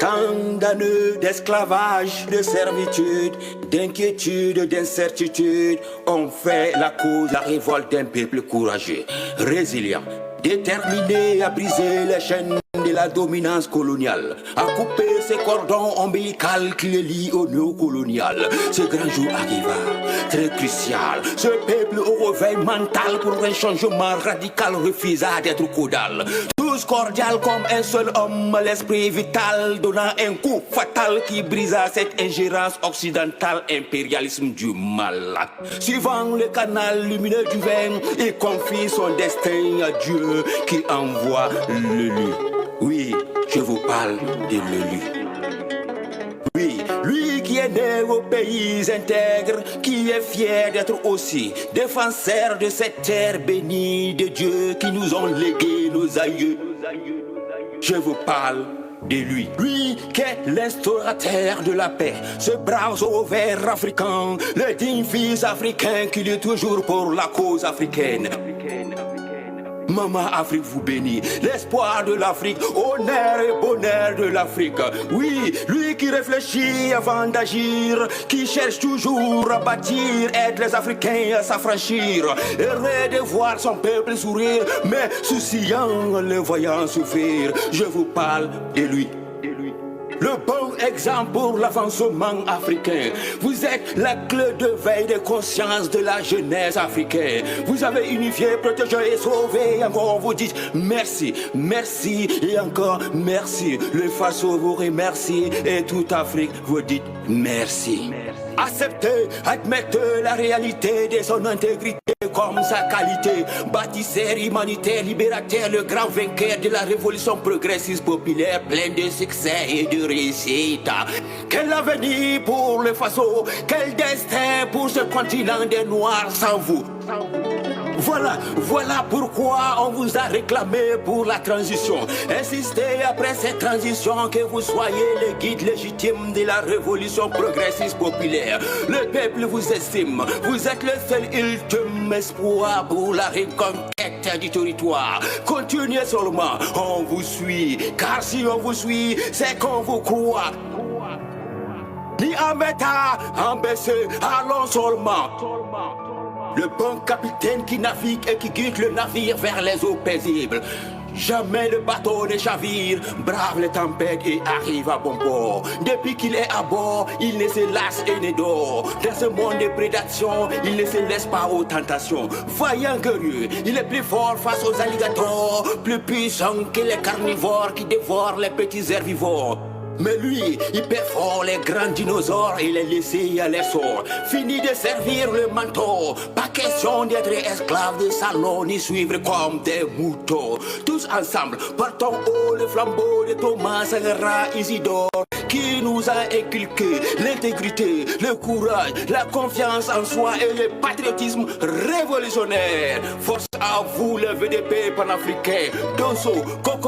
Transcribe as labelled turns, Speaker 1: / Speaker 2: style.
Speaker 1: Tant d'années d'esclavage, de servitude, d'inquiétude, d'incertitude ont fait la cause, la révolte d'un peuple courageux, résilient, déterminé à briser les chaînes de la dominance coloniale, à couper ces cordons ombilicaux qui les lient au néocolonial. Ce grand jour arriva, très crucial. Ce peuple au réveil mental pour un changement radical refusa d'être caudal. Tous cordial comme un seul homme, l'esprit vital donnant un coup fatal qui brisa cette ingérence occidentale, impérialisme du mal. Suivant le canal lumineux du vin, il confie son destin à Dieu qui envoie l'élu. Oui, je vous parle de l'élu. Oui, lui qui est né aux pays intègres, qui est fier d'être aussi défenseur de cette terre bénie de Dieu qui nous ont légué nos aïeux. Je vous parle de lui. Lui qui est l'instaurateur de la paix, ce brave sauveur africain, le digne fils africain qui lutte toujours pour la cause africaine. Maman Afrique vous bénit, l'espoir de l'Afrique, honneur et bonheur de l'Afrique. Oui, lui qui réfléchit avant d'agir, qui cherche toujours à bâtir, aide les Africains à s'affranchir. Heureux de voir son peuple sourire, mais souciant en le voyant souffrir. Je vous parle de lui. Le bon exemple pour l'avancement africain. Vous êtes la clé de veille de conscience de la jeunesse africaine. Vous avez unifié, protégé et sauvé. Encore vous dites merci, merci et encore merci. Le Faso vous remercie et toute Afrique vous dit merci. Acceptez, admettez la réalité de son intégrité comme sa qualité. Bâtisseur humanitaire, libérateur, le grand vainqueur de la révolution progressiste populaire, plein de succès et de réussite. Quel avenir pour le Faso, quel destin pour ce continent des Noirs sans vous. Voilà pourquoi on vous a réclamé pour la transition. Insistez après cette transition que vous soyez le guide légitime de la révolution progressiste populaire. Le peuple vous estime, vous êtes le seul ultime espoir pour la reconquête du territoire. Continuez seulement, on vous suit, car si on vous suit, c'est qu'on vous croit. Ni en bêta, en baissé, allons seulement. Le bon capitaine qui navigue et qui guide le navire vers les eaux paisibles. Jamais le bateau ne chavire, brave les tempêtes et arrive à bon port. Depuis qu'il est à bord, il ne se lasse et ne dort. Dans ce monde de prédation, il ne se laisse pas aux tentations. Vaillant guerrier, il est plus fort face aux alligators, plus puissant que les carnivores qui dévorent les petits herbivores. Mais lui, il perfore les grands dinosaures et les laisser à leur sort. Fini de servir le manteau, pas question d'être esclave de salon ni suivre comme des moutons. Tous ensemble, portons haut le flambeau de Thomas Sankara Isidore, qui nous a inculqué l'intégrité, le courage, la confiance en soi et le patriotisme révolutionnaire. Force à vous, le VDP panafricain, Dosso, Coco.